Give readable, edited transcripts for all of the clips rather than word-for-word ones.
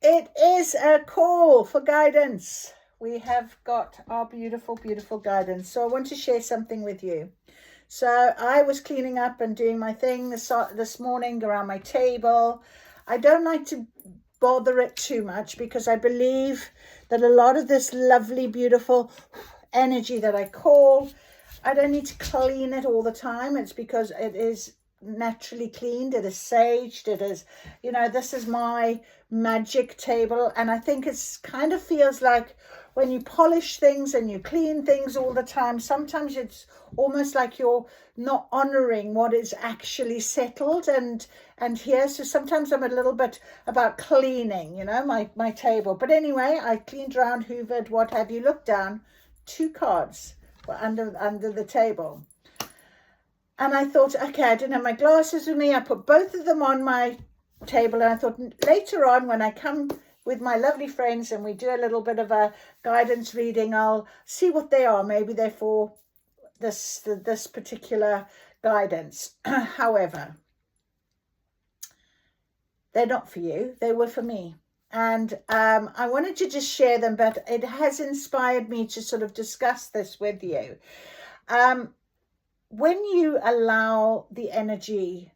It is a call for guidance. We have got our beautiful, beautiful guidance. So I want to share something with you. So I was cleaning up and doing my thing this morning around my table. I don't like to bother it too much because I believe that a lot of this lovely, beautiful energy that I call, I don't need to clean it all the time. It's because it is naturally cleaned, it is saged, it is, this is my magic table. And I think it's kind of feels like when you polish things and you clean things all the time, sometimes it's almost like you're not honoring what is actually settled and here. So sometimes I'm a little bit about cleaning, my table. But anyway, I cleaned around, hoovered, what have you. Looked down, 2 cards were under the table. And I thought, okay, I didn't have my glasses with me. I put both of them on my table. And I thought later on when I come with my lovely friends and we do a little bit of a guidance reading, I'll see what they are. Maybe they're for this particular guidance. However, they're not for you. They were for me. And I wanted to just share them, but it has inspired me to sort of discuss this with you. When you allow the energy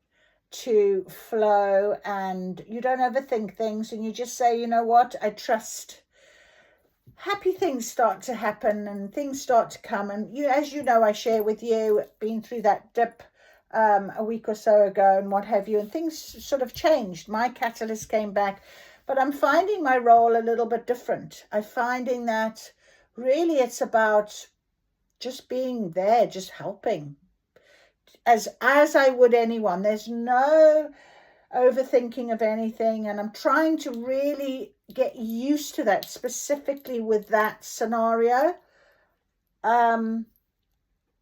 to flow and you don't overthink things and you just say, you know what, I trust, happy things start to happen and things start to come. And as you know, I share with you, been through that dip a week or so ago and what have you, and things sort of changed. My catalyst came back, but I'm finding my role a little bit different. I'm finding that really it's about just being there, just helping as I would anyone. There's no overthinking of anything, and I'm trying to really get used to that, specifically with that scenario,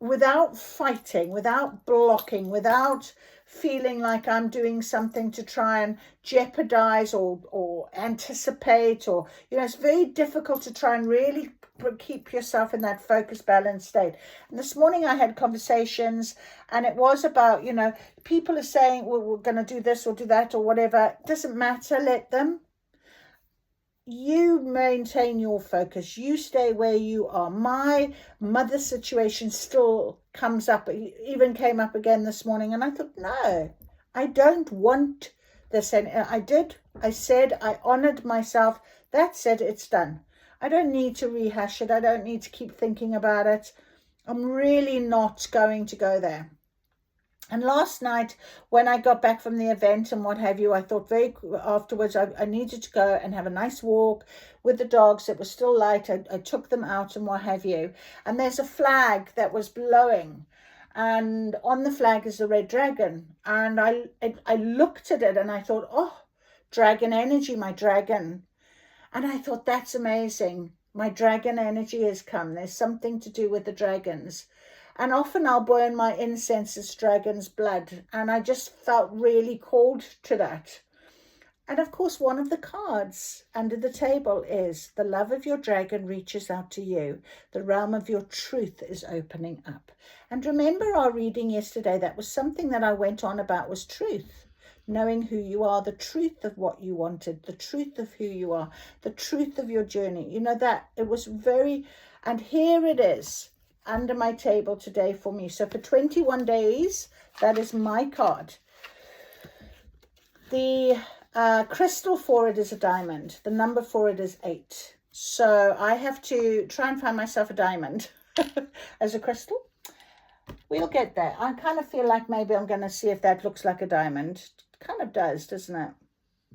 without fighting, without blocking, without feeling like I'm doing something to try and jeopardize or anticipate, or it's very difficult to try and really keep yourself in that focused, balanced state. And this morning I had conversations and it was about, people are saying, well, we're going to do this or do that or whatever. It doesn't matter. Let them. You maintain your focus. You stay where you are. My mother situation still comes up, even came up again this morning. And I thought, no, I don't want this. And I said, I honored myself. That's it. It's done. I don't need to rehash it. I don't need to keep thinking about it. I'm really not going to go there. And last night, when I got back from the event and what have you, I thought afterwards I needed to go and have a nice walk with the dogs. It was still light. I took them out and what have you. And there's a flag that was blowing. And on the flag is a red dragon. And I looked at it and I thought, oh, dragon energy, my dragon. And I thought, that's amazing. My dragon energy has come. There's something to do with the dragons. And often I'll burn my incense as dragon's blood. And I just felt really called to that. And of course, one of the cards under the table is the love of your dragon reaches out to you. The realm of your truth is opening up. And remember our reading yesterday, that was something that I went on about, was truth. Knowing who you are, the truth of what you wanted, the truth of who you are, the truth of your journey. That it was very, and here it is under my table today for me. So for 21 days, that is my card. The crystal for it is a diamond. The number for it is 8. So I have to try and find myself a diamond as a crystal. We'll get there. I kind of feel like maybe I'm going to see if that looks like a diamond. Kind of does, doesn't it?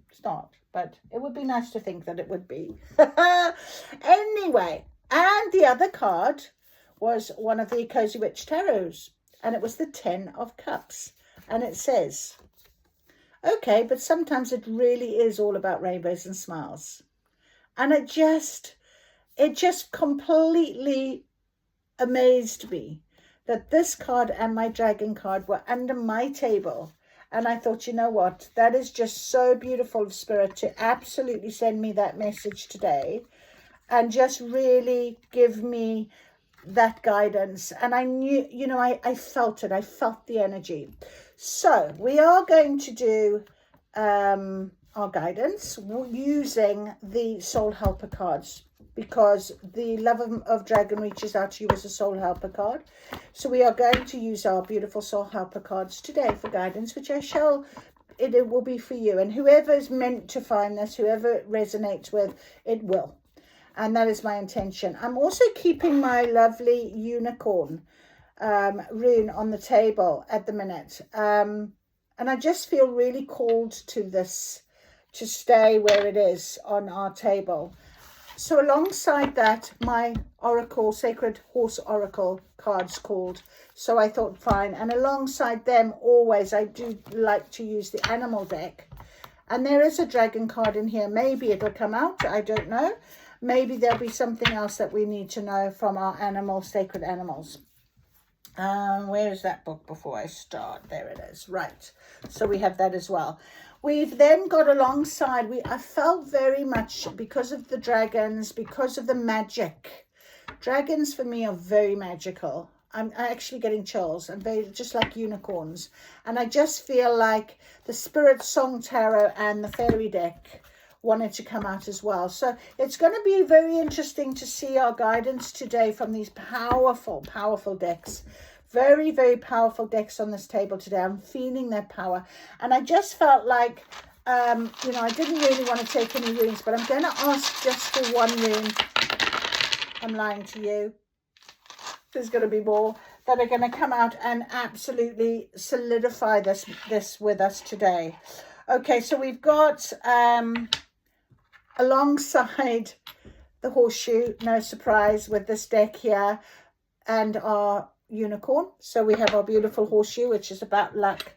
It's not, but it would be nice to think that it would be. Anyway, and the other card was one of the Cozy Witch Tarots, and it was the 10 of Cups. And it says, okay, but sometimes it really is all about rainbows and smiles. And it just completely amazed me that this card and my dragon card were under my table. And I thought, you know what, that is just so beautiful of Spirit to absolutely send me that message today and just really give me that guidance. And I knew, I felt it. I felt the energy. So we are going to do our guidance using the Soul Helper cards, because the Love of Dragon reaches out to you as a Soul Helper card. So we are going to use our beautiful Soul Helper cards today for guidance, which it will be for you. And whoever is meant to find this, whoever it resonates with, it will. And that is my intention. I'm also keeping my lovely unicorn rune on the table at the minute. And I just feel really called to this, to stay where it is on our table. So alongside that, my Oracle, Sacred Horse Oracle cards called. So I thought, fine. And alongside them, always, I do like to use the animal deck. And there is a dragon card in here. Maybe it'll come out. I don't know. Maybe there'll be something else that we need to know from our sacred animals. Where is that book before I start? There it is. Right. So we have that as well. We've then got alongside, I felt very much, because of the dragons, because of the magic. Dragons for me are very magical. I'm actually getting chills. I'm very, just like unicorns. And I just feel like the Spirit Song Tarot and the Fairy deck wanted to come out as well. So it's going to be very interesting to see our guidance today from these powerful, powerful decks. Very, very powerful decks on this table today. I'm feeling their power. And I just felt like, you know, I didn't really want to take any runes, but I'm going to ask just for one rune. I'm lying to you. There's going to be more that are going to come out and absolutely solidify this with us today. Okay, so we've got alongside the horseshoe, no surprise with this deck here, and our unicorn. So we have our beautiful horseshoe, which is about luck.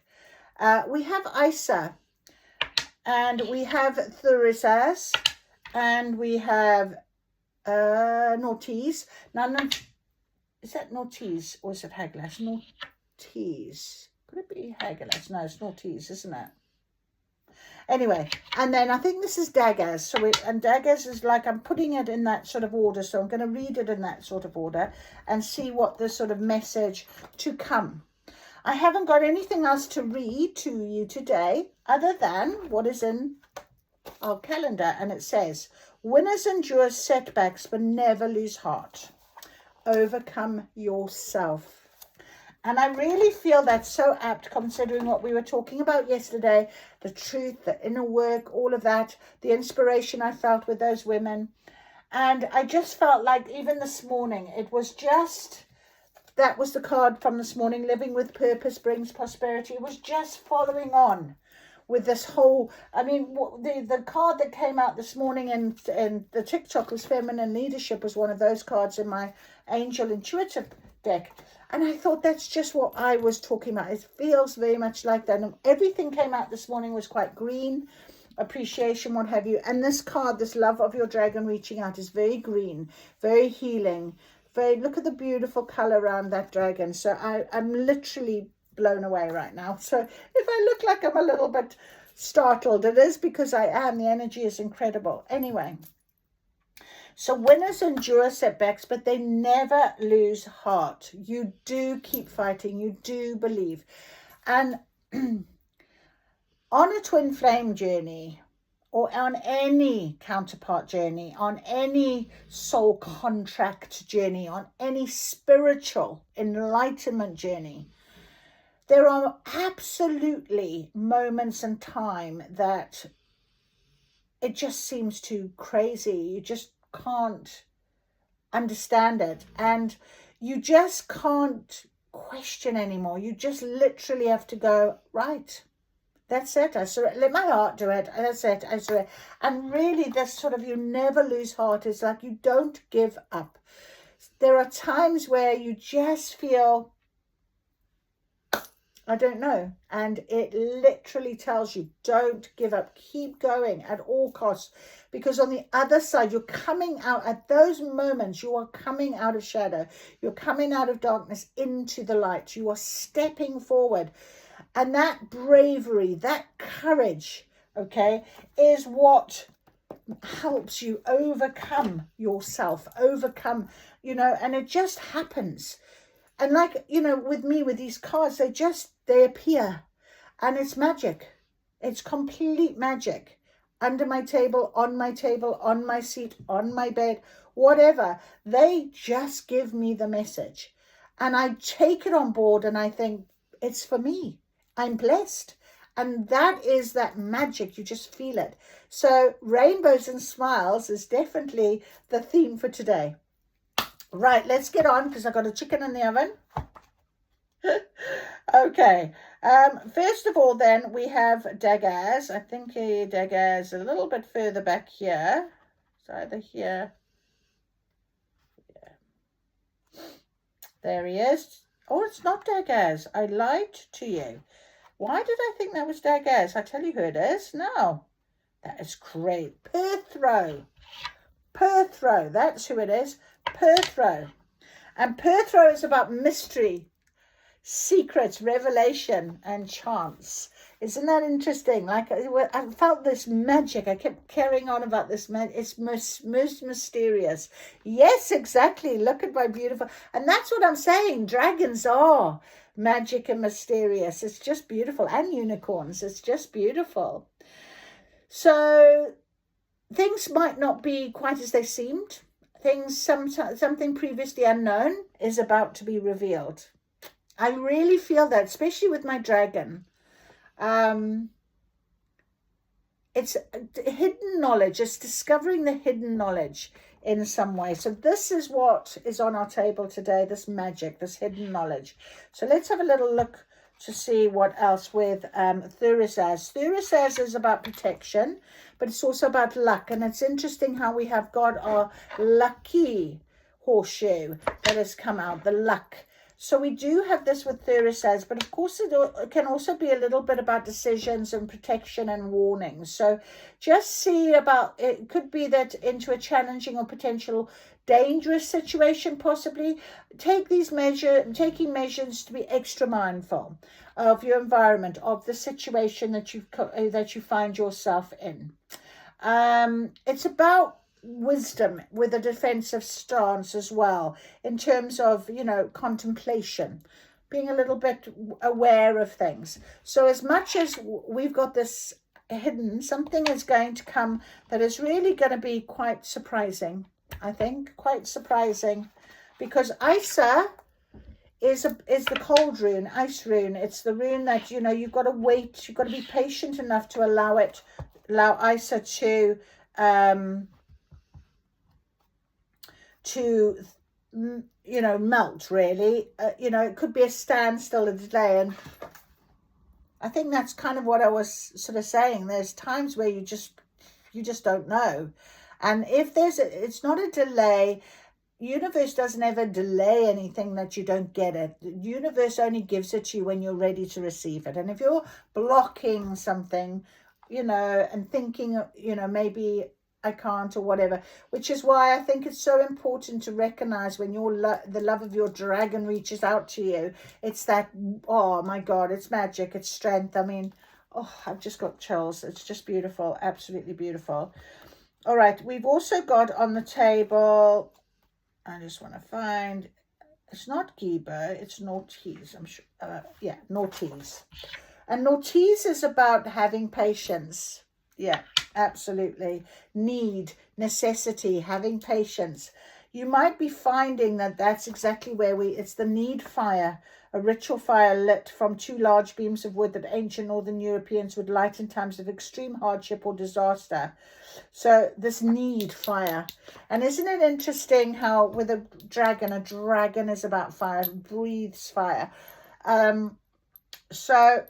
We have Isa, and we have Thurisaz, and we have Nortese. Now, is that Nortese or is it Hagalaz? Nortese. Could it be Hagalaz? No, it's Nortese, isn't it? Anyway, and then I think this is Dagaz. So and Dagaz is like, I'm putting it in that sort of order. So I'm going to read it in that sort of order and see what the sort of message to come. I haven't got anything else to read to you today other than what is in our calendar. And it says, winners endure setbacks but never lose heart. Overcome yourself. And I really feel that's so apt, considering what we were talking about yesterday, the truth, the inner work, all of that, the inspiration I felt with those women. And I just felt like even this morning, it was just, that was the card from this morning, living with purpose brings prosperity. It was just following on with this whole, I mean, the card that came out this morning in the TikTok was Feminine Leadership, was one of those cards in my Angel Intuitive deck. And I thought that's just what I was talking about. It feels very much like that. And everything came out this morning was quite green, appreciation, what have you. And this card, this Love of Your Dragon reaching out, is very green, very healing. Look at the beautiful color around that dragon. So I'm literally blown away right now. So if I look like I'm a little bit startled, it is because I am. The energy is incredible. Anyway. So winners endure setbacks, but they never lose heart. You do keep fighting. You do believe. And on a twin flame journey, or on any counterpart journey, on any soul contract journey, on any spiritual enlightenment journey, there are absolutely moments in time that it just seems too crazy. You just can't understand it, and you just can't question anymore. You just literally have to go, right, that's it, I surrender, let my heart do it, that's it, I surrender. And really, this sort of, you never lose heart, is like you don't give up. There are times where you just feel, I don't know, and it literally tells you, don't give up, keep going at all costs, because on the other side, you're coming out, at those moments, you are coming out of shadow, you're coming out of darkness into the light, you are stepping forward, and that bravery, that courage, okay, is what helps you overcome yourself, overcome, you know, and it just happens. And like, you know, with me, with these cards, they appear, and it's magic. It's complete magic. under my table, on my seat, on my bed, whatever. They just give me the message. And I take it on board and I think, it's for me. I'm blessed. And that is that magic. You just feel it. So rainbows and smiles is definitely the theme for today. Right, let's get on because I've got a chicken in the oven. Okay. First of all, then we have Dagaz. I think Dagaz a little bit further back here. It's either here. Yeah. There he is. Oh, it's not Dagaz. I lied to you. Why did I think that was Dagaz? I tell you who it is. No. That is great. Perthro. Perthro. That's who it is. Perthro. And Perthro is about mystery, secrets, revelation, and chance. Isn't that interesting? Like, I felt this magic. I kept carrying on about this. It's most mysterious. Yes, exactly. Look at my beautiful. And that's what I'm saying. Dragons are magic and mysterious. It's just beautiful. And unicorns. It's just beautiful. So things might not be quite as they seemed. Something previously unknown is about to be revealed. I really feel that, especially with my dragon. It's hidden knowledge. It's discovering the hidden knowledge in some way. So this is what is on our table today, this magic, this hidden knowledge. So let's have a little look to see what else with Thurisaz. Thurisaz is about protection, but it's also about luck. And it's interesting how we have got our lucky horseshoe that has come out, the luck. So we do have this with Thurisaz, but of course it can also be a little bit about decisions and protection and warnings. So just see about, it could be that into a challenging or potential dangerous situation, possibly taking measures to be extra mindful of your environment, of the situation that you find yourself in. It's about wisdom with a defensive stance as well, in terms of, contemplation, being a little bit aware of things. So as much as we've got this hidden, something is going to come that is really going to be quite surprising. I think quite surprising, because Isa is the cold rune, ice rune. It's the rune that, you've got to wait, you've got to be patient enough to allow Isa to melt, really. It could be a standstill, a delay. And I think that's kind of what I was sort of saying. There's times where you just don't know. And if it's not a delay. Universe doesn't ever delay anything that you don't get it. The universe only gives it to you when you're ready to receive it. And if you're blocking something, and thinking, maybe I can't or whatever, which is why I think it's so important to recognize when the love of your dragon reaches out to you. It's that, oh my God, it's magic, it's strength. I mean, I've just got chills. It's just beautiful, absolutely beautiful. All right, we've also got on the table, I just want to find, it's not Giba, it's Nortese, I'm sure, Nortese. And Nortese is about having patience. Yeah, absolutely. Need, necessity, having patience. You might be finding that that's exactly where it's the need fire, a ritual fire lit from 2 large beams of wood that ancient Northern Europeans would light in times of extreme hardship or disaster. So this need fire. And isn't it interesting how with a dragon is about fire, breathes fire. So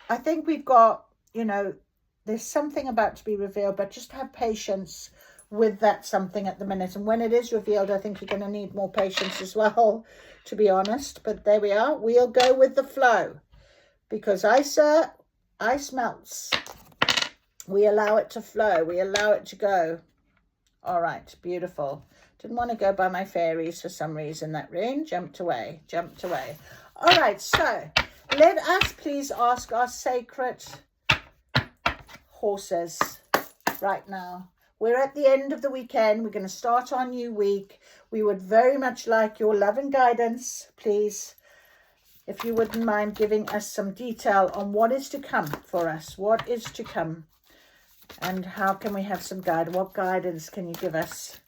I think we've got, there's something about to be revealed, but just have patience with that something at the minute. And when it is revealed, I think you're going to need more patience as well, to be honest. But there we are. We'll go with the flow, because ice melts. We allow it to flow. We allow it to go. All right, beautiful. Didn't want to go by my fairies for some reason. That rune jumped away. All right, so let us please ask our sacred horses right now. We're at the end of the weekend. We're going to start our new week. We would very much like your love and guidance, please, if you wouldn't mind giving us some detail on what is to come for us. What is to come? And how can we have some guidance? What guidance can you give us,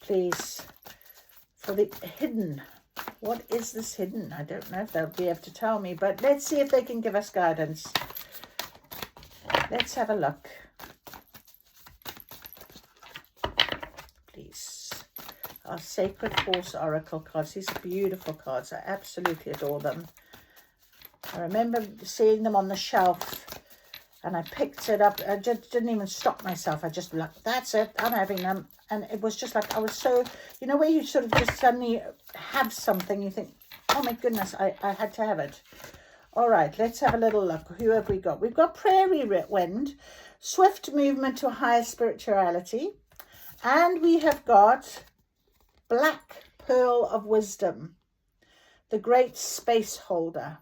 please, for the hidden? What is this hidden? I don't know if they'll be able to tell me, but let's see if they can give us guidance. Let's have a look. Please. Our Sacred Horse Oracle cards. These beautiful cards. I absolutely adore them. I remember seeing them on the shelf and I picked it up. I just didn't even stop myself. I just like, that's it. I'm having them. And it was just like, I was so, you know, where you sort of just suddenly have something. You think, oh my goodness, I had to have it. All right, let's have a little look. Who have we got? We've got Prairie Wind, swift movement to higher spirituality. And we have got Black Pearl of Wisdom, the Great Space Holder.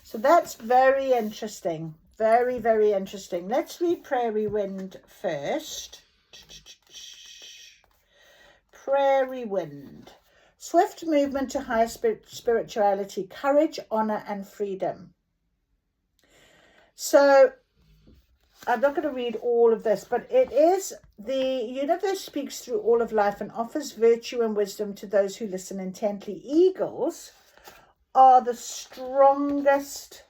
So that's very interesting. Very, very interesting. Let's read Prairie Wind first. Prairie Wind. Swift movement to higher spirituality, courage, honor, and freedom. So I'm not going to read all of this, but it is the universe speaks through all of life and offers virtue and wisdom to those who listen intently. Eagles are the strongest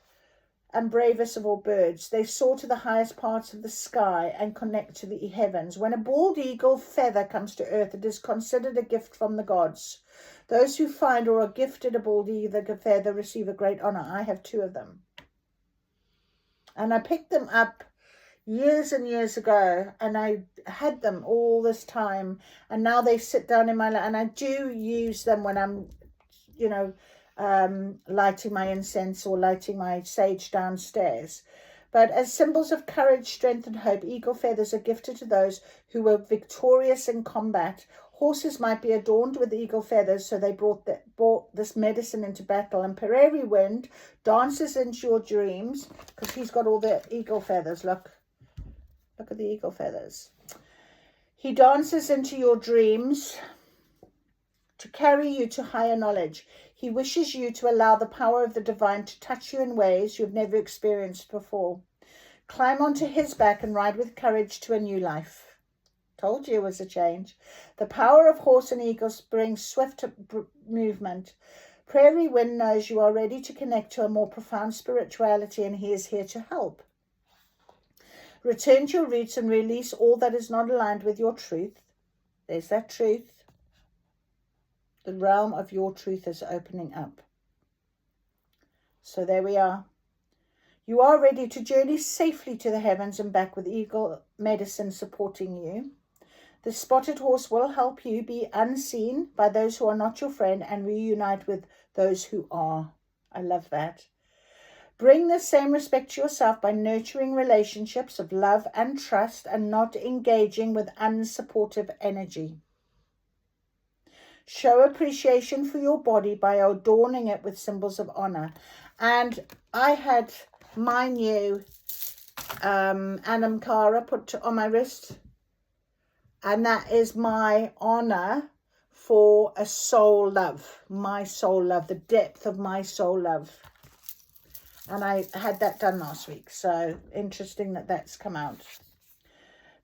and bravest of all birds. They soar to the highest parts of the sky and connect to the heavens. When a bald eagle feather comes to earth, it is considered a gift from the gods. Those who find or are gifted a bald eagle feather receive a great honor. I have 2 of them. And I picked them up years and years ago, and I had them all this time. And now they sit down in my lap, and I do use them when I'm, you know, lighting my incense or lighting my sage downstairs. But as symbols of courage, strength, and hope, eagle feathers are gifted to those who were victorious in combat. Horses might be adorned with eagle feathers, so they brought this medicine into battle. And Prairie Wind dances into your dreams because he's got all the eagle feathers. Look at the eagle feathers. He dances into your dreams to carry you to higher knowledge. He wishes you to allow the power of the divine to touch you in ways you've never experienced before. Climb onto his back and ride with courage to a new life. Told you it was a change. The power of horse and eagles brings swift movement. Prairie Wind knows you are ready to connect to a more profound spirituality, and he is here to help. Return to your roots and release all that is not aligned with your truth. There's that truth. The realm of your truth is opening up. So there we are. You are ready to journey safely to the heavens and back with eagle medicine supporting you. The spotted horse will help you be unseen by those who are not your friend and reunite with those who are. I love that. Bring the same respect to yourself by nurturing relationships of love and trust and not engaging with unsupportive energy. Show appreciation for your body by adorning it with symbols of honor. And I had my new Anam Cara put on my wrist. And that is my honor for a soul love. My soul love, the depth of my soul love. And I had that done last week. So interesting that that's come out.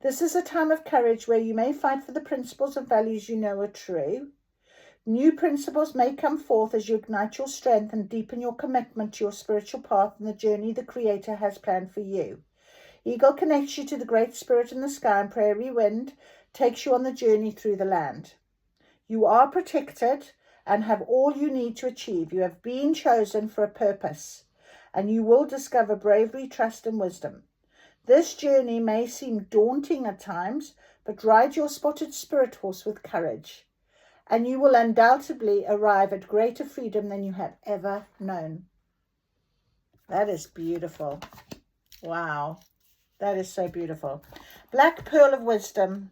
This is a time of courage where you may fight for the principles and values you know are true. New principles may come forth as you ignite your strength and deepen your commitment to your spiritual path and the journey the Creator has planned for you. Eagle connects you to the Great Spirit in the sky, and Prairie Wind takes you on the journey through the land. You are protected and have all you need to achieve. You have been chosen for a purpose, and you will discover bravery, trust, and wisdom. This journey may seem daunting at times, but ride your spotted spirit horse with courage, and you will undoubtedly arrive at greater freedom than you have ever known. That is beautiful. Wow. That is so beautiful. Black Pearl of Wisdom.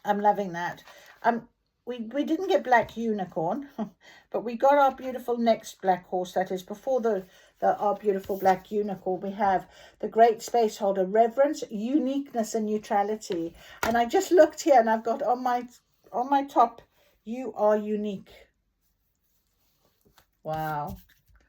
I'm loving that. We didn't get Black Unicorn, but we got our beautiful next black horse. That is before our beautiful Black Unicorn. We have the Great Space Holder, reverence, uniqueness, and neutrality. And I just looked here, and I've got on my top, you are unique. Wow.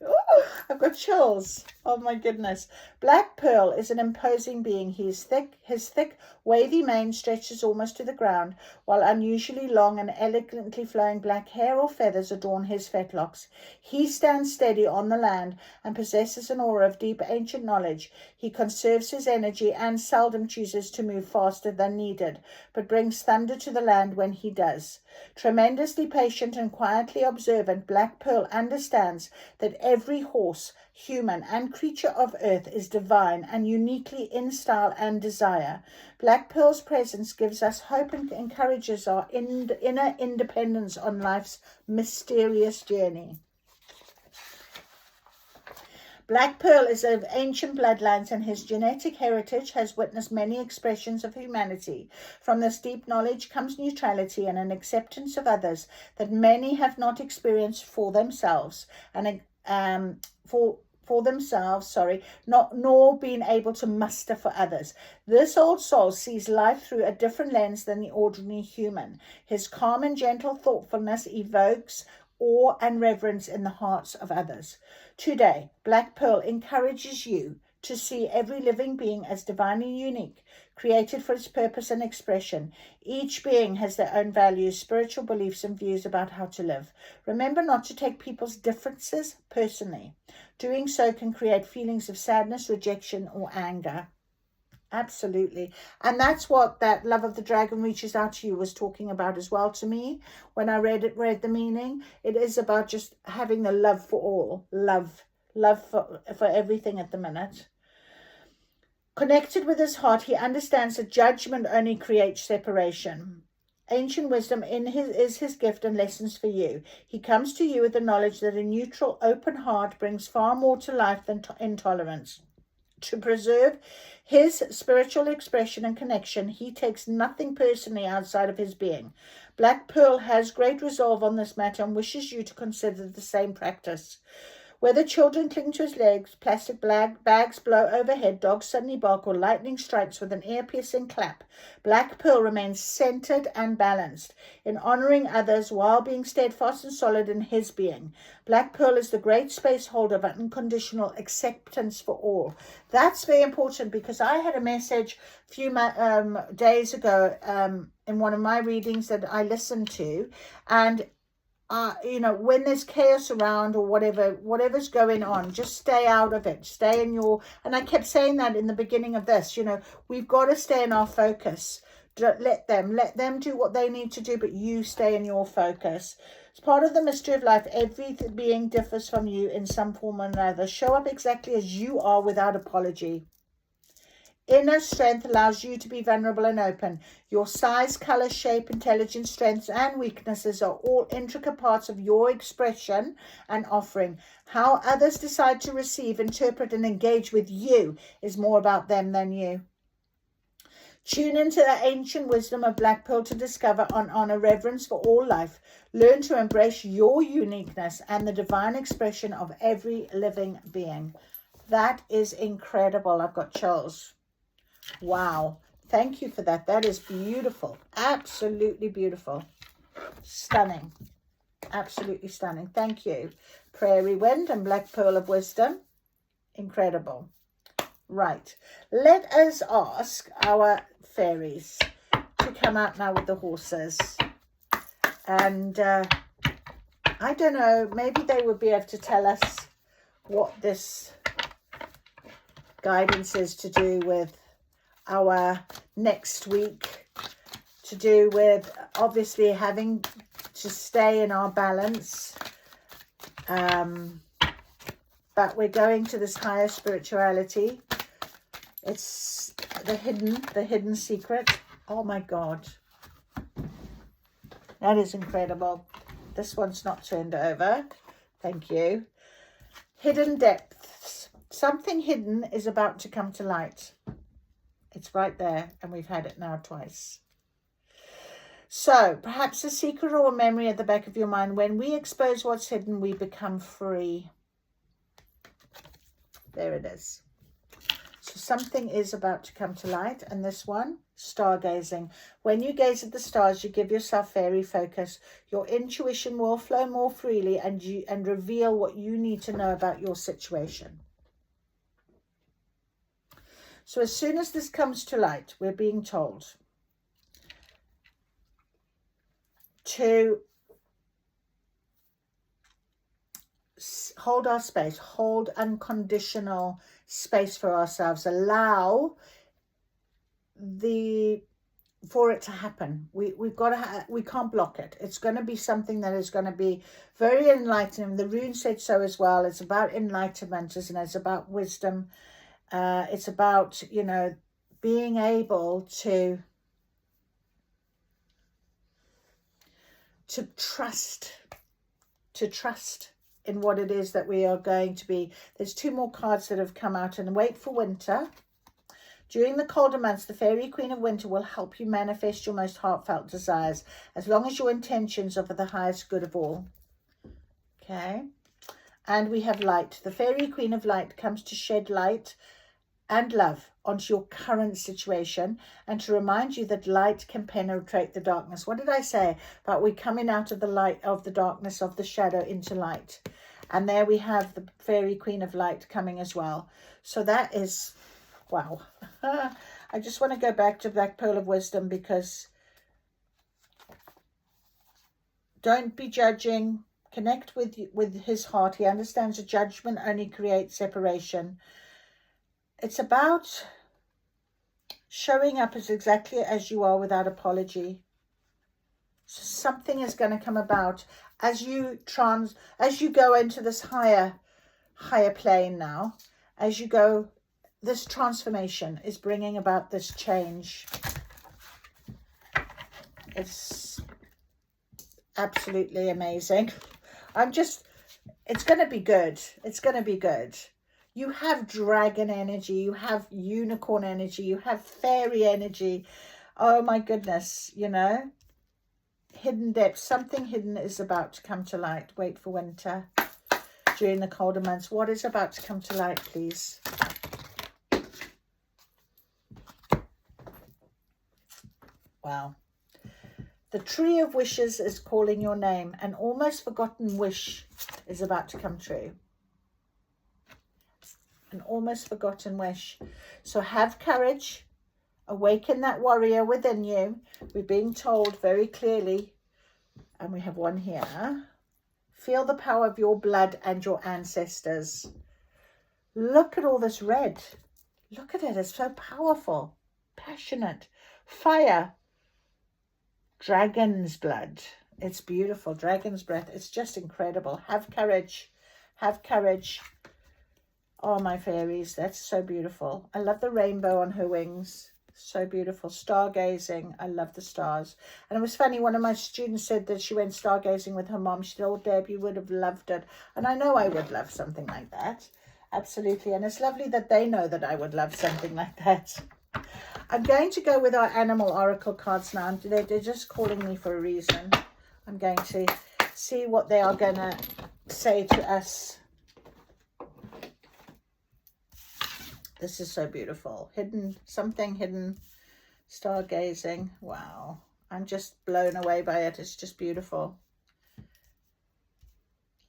Ooh, I've got chills. Oh my goodness. Black Pearl is an imposing being. He is thick. His thick, wavy mane stretches almost to the ground, while unusually long and elegantly flowing black hair or feathers adorn his fetlocks. He stands steady on the land and possesses an aura of deep ancient knowledge. He conserves his energy and seldom chooses to move faster than needed, but brings thunder to the land when he does. Tremendously patient and quietly observant, Black Pearl understands that every horse, human, and creature of earth is divine and uniquely in style and desire. Black Pearl's presence gives us hope and encourages our inner independence on life's mysterious journey. Black Pearl is of ancient bloodlines, and his genetic heritage has witnessed many expressions of humanity. From this deep knowledge comes neutrality and an acceptance of others that many have not experienced for themselves, and nor been able to muster for others. This old soul sees life through a different lens than the ordinary human. His calm and gentle thoughtfulness evokes awe and reverence in the hearts of others. Today, Black Pearl encourages you to see every living being as divinely unique, created for its purpose and expression. Each being has their own values, spiritual beliefs, and views about how to live. Remember not to take people's differences personally. Doing so can create feelings of sadness, rejection, or anger. Absolutely. And that's what that Love of the Dragon Reaches Out to You was talking about as well to me when I read the meaning. It is about just having the love for all. Love for everything at the minute. Connected with his heart, he understands that judgment only creates separation. Ancient wisdom is his gift and lessons for you. He comes to you with the knowledge that a neutral, open heart brings far more to life than intolerance. To preserve his spiritual expression and connection, he takes nothing personally outside of his being. Black Pearl has great resolve on this matter and wishes you to consider the same practice. Whether children cling to his legs, plastic bags blow overhead, dogs suddenly bark, or lightning strikes with an ear-piercing clap, Black Pearl remains centered and balanced in honoring others while being steadfast and solid in his being. Black Pearl is the great space holder of unconditional acceptance for all. That's very important, because I had a message a few days ago in one of my readings that I listened to, and when there's chaos around or whatever's going on, just stay out of it. Stay in your, and I kept saying that in the beginning of this, we've got to stay in our focus. Let them do what they need to do, but you stay in your focus. It's part of the mystery of life. Every being differs from you in some form or another. Show up exactly as you are without apology. Inner strength allows you to be vulnerable and open. Your size, color, shape, intelligence, strengths, and weaknesses are all intricate parts of your expression and offering. How others decide to receive, interpret, and engage with you is more about them than you. Tune into the ancient wisdom of Black Pearl to discover and honor reverence for all life. Learn to embrace your uniqueness and the divine expression of every living being. That is incredible. I've got chills. Wow. Thank you for that. That is beautiful. Absolutely beautiful. Stunning. Absolutely stunning. Thank you. Prairie Wind and Black Pearl of Wisdom. Incredible. Right. Let us ask our fairies to come out now with the horses. And I don't know, maybe they would be able to tell us what this guidance is to do with our next week, to do with obviously having to stay in our balance, but we're going to this higher spirituality. It's the hidden secret. Oh my God, that is incredible. This one's not turned over. Thank you. Hidden depths. Something hidden is about to come to light. It's right there, and we've had it now twice. So, perhaps a secret or a memory at the back of your mind. When we expose what's hidden, we become free. There it is. So something is about to come to light. And this one, stargazing. When you gaze at the stars, you give yourself fairy focus. Your intuition will flow more freely and reveal what you need to know about your situation. So as soon as this comes to light, we're being told to hold our space, hold unconditional space for ourselves, allow for it to happen. We've got to, we can't block it. It's going to be something that is going to be very enlightening. The rune said so as well. It's about enlightenment, isn't it? It's about wisdom. It's about, you know, being able to trust in what it is that we are going to be. There's 2 more cards that have come out. And wait for winter. During the colder months, the Fairy Queen of Winter will help you manifest your most heartfelt desires, as long as your intentions are for the highest good of all. Okay. And we have light. The Fairy Queen of Light comes to shed light and love onto your current situation and to remind you that light can penetrate the darkness. What did I say about we coming out of the light, of the darkness, of the shadow into light? And there we have the Fairy Queen of Light coming as well. So that is, wow. I just want to go back to Black Pearl of Wisdom, because don't be judging. Connect with his heart. He understands that judgment only creates separation. It's about showing up as exactly as you are without apology. So something is going to come about as you go into this higher plane now. As you go, this transformation is bringing about this change. It's absolutely amazing. It's going to be good. It's going to be good. You have dragon energy, you have unicorn energy, you have fairy energy. Oh my goodness, you know. Hidden depths, something hidden is about to come to light. Wait for winter. During the colder months, what is about to come to light, please? Wow. The Tree of Wishes is calling your name. An almost forgotten wish is about to come true. An almost forgotten wish. So have courage. Awaken that warrior within you. We're being told very clearly. And we have one here. Feel the power of your blood and your ancestors. Look at all this red. Look at it. It's so powerful. Passionate. Fire. Dragon's blood. It's beautiful. Dragon's breath. It's just incredible. Have courage. Have courage. Oh, my fairies, that's so beautiful. I love the rainbow on her wings. So beautiful. Stargazing. I love the stars. And it was funny, one of my students said that she went stargazing with her mom. She said, oh, Deb, you would have loved it. And I know I would love something like that. Absolutely. And it's lovely that they know that I would love something like that. I'm going to go with our animal oracle cards now. They're just calling me for a reason. I'm going to see what they are going to say to us. This is so beautiful. Hidden, something hidden, stargazing. Wow. I'm just blown away by it. It's just beautiful.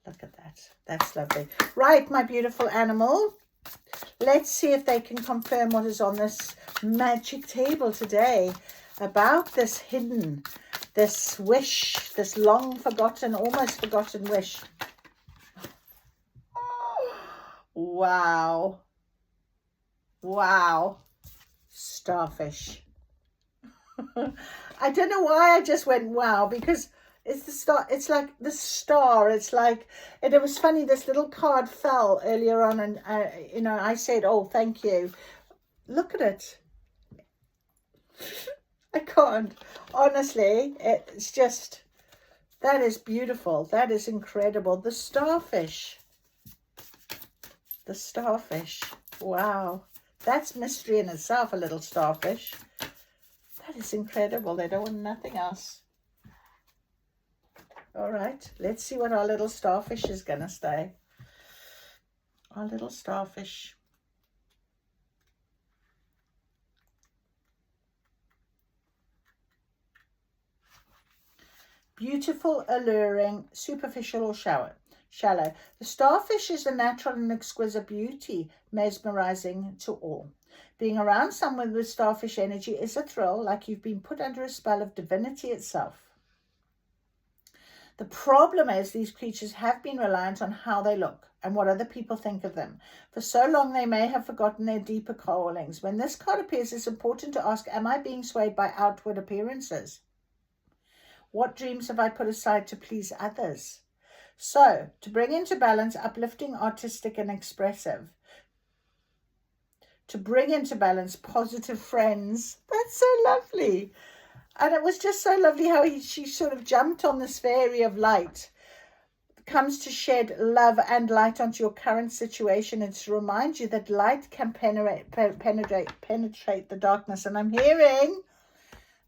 Look at that. That's lovely. Right, my beautiful animal. Let's see if they can confirm what is on this magic table today about this hidden, this wish, this long forgotten, almost forgotten wish. Wow. Wow. Starfish. I don't know why I just went wow, because it's the star. It's like the star. It's like, and it was funny, this little card fell earlier on, and you know, I said, oh, thank you. Look at it. I can't, honestly. It's just, that is beautiful. That is incredible. The starfish. The starfish. Wow. That's mystery in itself, a little starfish. That is incredible. They don't want nothing else. All right, let's see what our little starfish is going to say. Our little starfish. beautiful, alluring, superficial or shallow. The starfish is a natural and exquisite beauty, mesmerizing to all. Being around someone with starfish energy is a thrill, like you've been put under a spell of divinity itself. The problem is these creatures have been reliant on how they look and what other people think of them. For so long, they may have forgotten their deeper callings. When this card appears, it's important to ask, am I being swayed by outward appearances? What dreams have I put aside to please others? So, to bring into balance uplifting, artistic, and expressive. To bring into balance positive friends. That's so lovely. And it was just so lovely how she sort of jumped on this fairy of light. It comes to shed love and light onto your current situation and to remind you that light can penetrate the darkness. And I'm hearing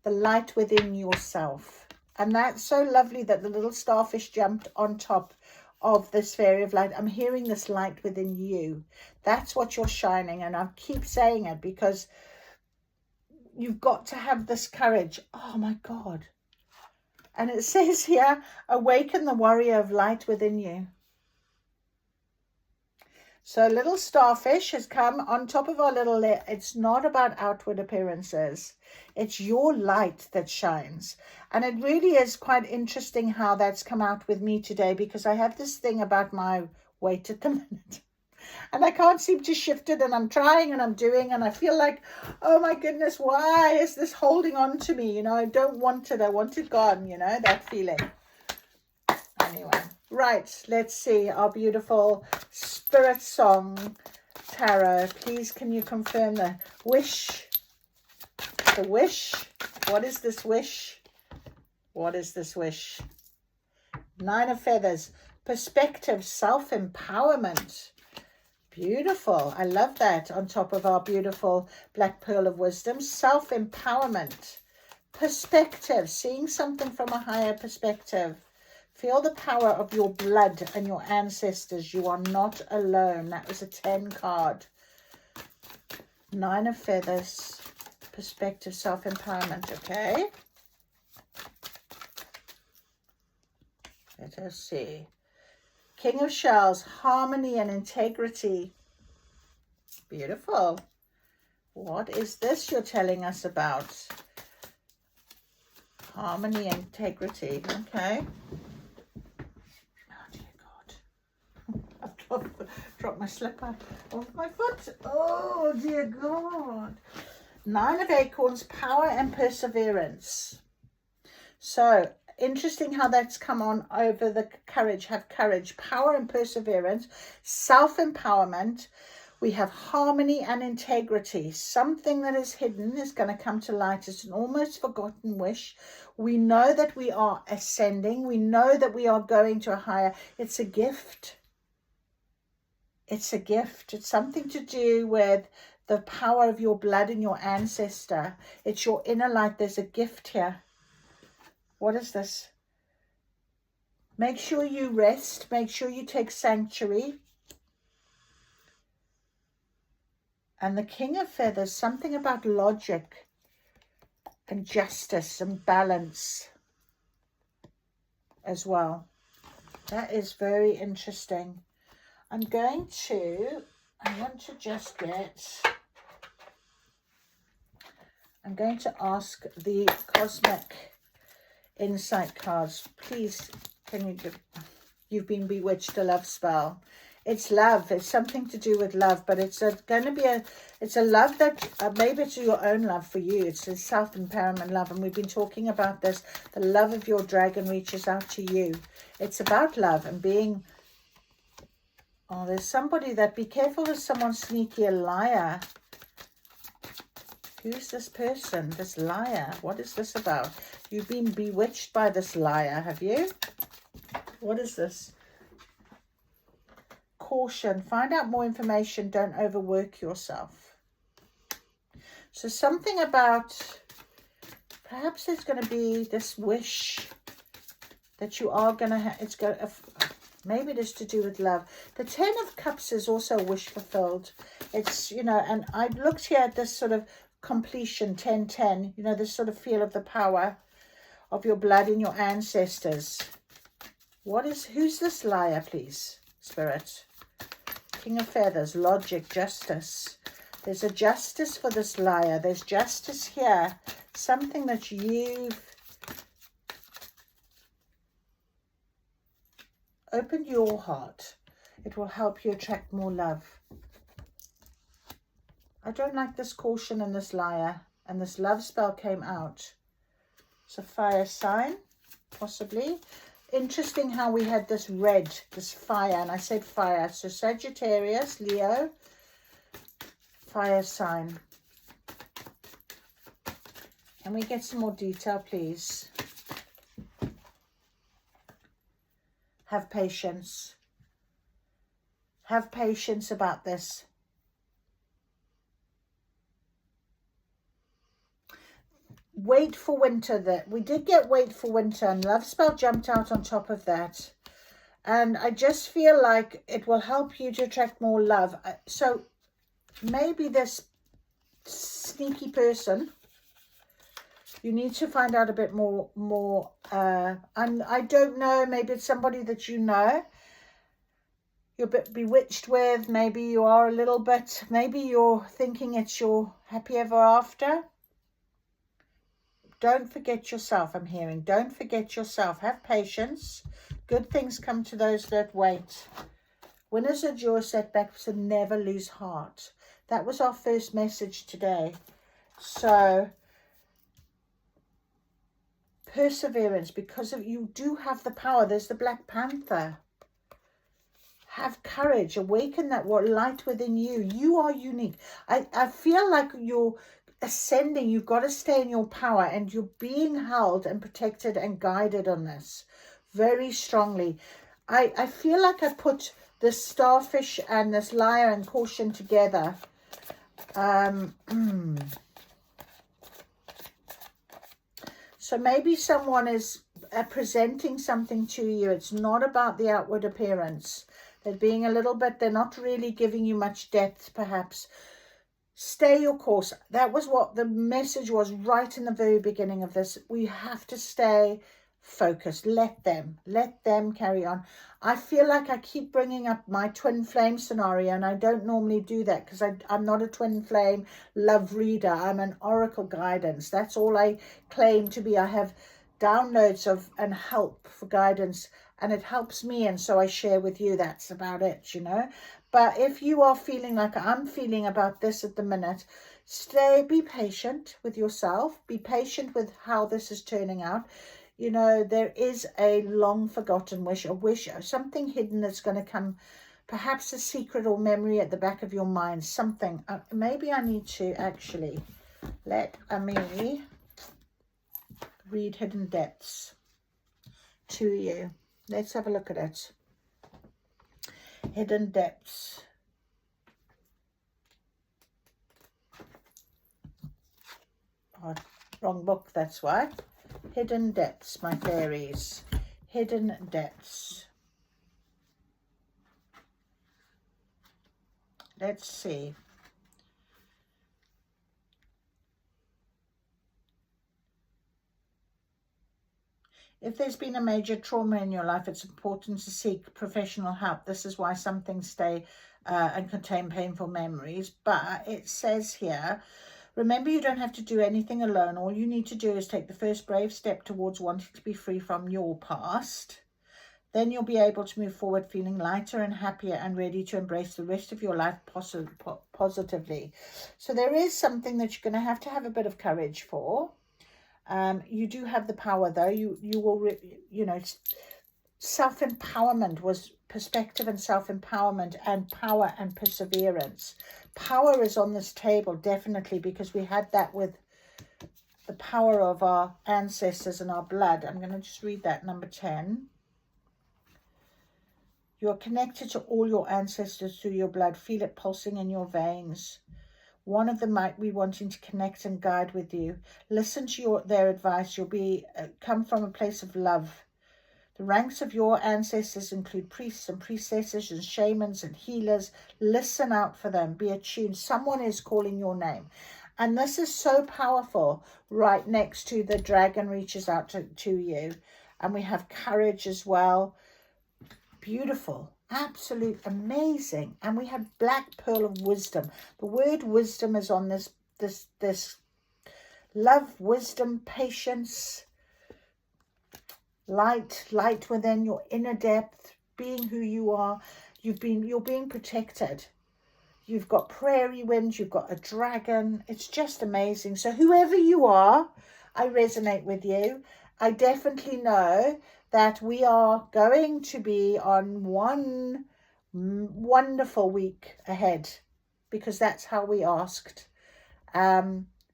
the light within yourself. And that's so lovely that the little starfish jumped on top of this fairy of light. I'm hearing this light within you. That's what you're shining. And I keep saying it because you've got to have this courage. Oh my God. And it says here, awaken the warrior of light within you. So little starfish has come on top of our little, it's not about outward appearances. It's your light that shines. And it really is quite interesting how that's come out with me today, because I have this thing about my weight at the minute. And I can't seem to shift it, and I'm trying and I'm doing, and I feel like, oh my goodness, why is this holding on to me? You know, I don't want it. I want it gone, you know, that feeling. Anyway, right, let's see our beautiful spirit song tarot. Please, can you confirm the wish? The wish. What is this wish? What is this wish? Nine of Feathers. Perspective, self-empowerment. Beautiful. I love that on top of our beautiful Black Pearl of Wisdom. Self-empowerment. Perspective. Seeing something from a higher perspective. Feel the power of your blood and your ancestors. You are not alone. That was a 10 card. Nine of Feathers. Perspective, self-empowerment. Okay. Let us see. King of Shells, harmony and integrity. Beautiful. What is this you're telling us about? Harmony and integrity. Okay. Oh, dear God. I've dropped my slipper off my foot. Oh, dear God. Nine of Acorns, power and perseverance. So, interesting how that's come on over the courage. Have courage, power and perseverance, self-empowerment. We have harmony and integrity. Something that is hidden is going to come to light. It's an almost forgotten wish. We know that we are ascending. We know that we are going to a higher. It's a gift. It's a gift. It's something to do with the power of your blood and your ancestor. It's your inner light. There's a gift here. What is this? Make sure you rest. Make sure you take sanctuary. And the King of Feathers, something about logic and justice and balance as well. That is very interesting. I want to just get, I'm going to ask the Cosmic Insight cards. Please, can you give, you've been bewitched, a love spell. It's love. It's something to do with love, but it's going to be it's a love that maybe it's your own love for you. It's a self-empowerment love, and we've been talking about this. The love of your dragon reaches out to you. It's about love and being. Oh, there's somebody that, be careful of someone sneaky, a liar. Who's this person? This liar. What is this about? You've been bewitched by this liar, have you? What is this? Caution. Find out more information. Don't overwork yourself. So something about, perhaps there's going to be this wish that you are going to have. It's going to, maybe it is to do with love. The 10 of Cups is also a wish fulfilled. It's, you know, and I looked here at this sort of completion, 10-10, you know, this sort of feel of the power of your blood and your ancestors. Who's this liar, please, Spirit? King of Feathers, logic, justice. There's a justice for this liar. There's justice here. Something that you've opened your heart. It will help you attract more love. I don't like this caution and this liar. And this love spell came out. It's a fire sign, possibly. Interesting how we had this red, this fire, and I said fire. So Sagittarius, Leo, fire sign. Can we get some more detail, please? Have patience. Have patience about this. Wait for winter. We did get wait for winter, and love spell jumped out on top of that. And I just feel like it will help you to attract more love. So maybe this sneaky person, you need to find out a bit more. And I don't know, maybe it's somebody that you know. You're a bit bewitched with. Maybe you are a little bit, maybe you're thinking it's your happy ever after. Don't forget yourself, I'm hearing. Don't forget yourself. Have patience. Good things come to those that wait. Winners endure setbacks and never lose heart. That was our first message today. So, perseverance, because of you do have the power. There's the Black Panther. Have courage. Awaken that light within you. You are unique. I feel like you're ascending. You've got to stay in your power, and you're being held and protected and guided on this very strongly. I feel like I put this starfish and this liar and caution together. So maybe someone is presenting something to you. It's not about the outward appearance. They're being a little bit, they're not really giving you much depth perhaps. Stay your course. That was what the message was right in the very beginning of this. We have to stay focused. Let them carry on. I feel like I keep bringing up my twin flame scenario, and I don't normally do that because I'm not a twin flame love reader. I'm an oracle guidance. That's all I claim to be. I have downloads of and help for guidance, and it helps me, and so I share with you. That's about it, you know. But if you are feeling like I'm feeling about this at the minute, be patient with yourself. Be patient with how this is turning out. You know, there is a long forgotten wish, something hidden that's going to come, perhaps a secret or memory at the back of your mind, something. Maybe I need to actually let me read Hidden Depths to you. Let's have a look at it. Hidden Depths. Oh, wrong book, that's why. Hidden Depths, my fairies. Hidden Depths. Let's see. If there's been a major trauma in your life, it's important to seek professional help. This is why some things stay and contain painful memories. But it says here, remember, you don't have to do anything alone. All you need to do is take the first brave step towards wanting to be free from your past. Then you'll be able to move forward feeling lighter and happier and ready to embrace the rest of your life positively. So there is something that you're going to have a bit of courage for. You do have the power, though. You will, you know, self-empowerment was perspective and self-empowerment and power and perseverance. Power is on this table, definitely, because we had that with the power of our ancestors and our blood. I'm going to just read that, number 10. You are connected to all your ancestors through your blood. Feel it pulsing in your veins. One of them might be wanting to connect and guide with you. Listen to their advice. You'll come from a place of love. The ranks of your ancestors include priests and priestesses and shamans and healers. Listen out for them. Be attuned. Someone is calling your name. And this is so powerful, right next to the dragon reaches out to you. And we have courage as well. Beautiful, absolute, amazing. And we have black pearl of wisdom. The word wisdom is on this love, wisdom, patience, light within your inner depth, being who you are. You're being protected. You've got prairie winds, you've got a dragon. It's just amazing. So whoever you are, I resonate with you. I definitely know that we are going to be on one wonderful week ahead, because that's how we asked.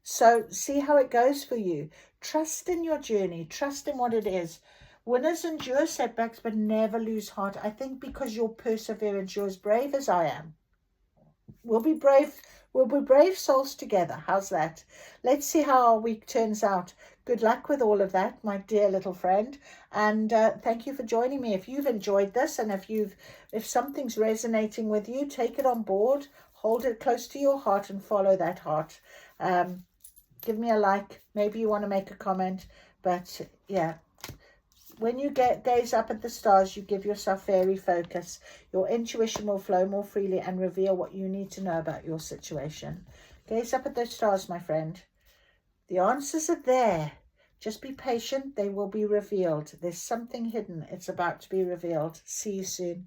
So see how it goes for you. Trust in your journey. Trust in what it is. Winners endure setbacks, but never lose heart. I think because you're perseverance, you're as brave as I am. We'll be brave souls together. How's that? Let's see how our week turns out. Good luck with all of that, my dear little friend. And thank you for joining me. If you've enjoyed this, and if something's resonating with you, take it on board, hold it close to your heart and follow that heart. Give me a like. Maybe you want to make a comment. But yeah, when you gaze up at the stars, you give yourself fairy focus. Your intuition will flow more freely and reveal what you need to know about your situation. Gaze up at those stars, my friend. The answers are there. Just be patient. They will be revealed. There's something hidden. It's about to be revealed. See you soon.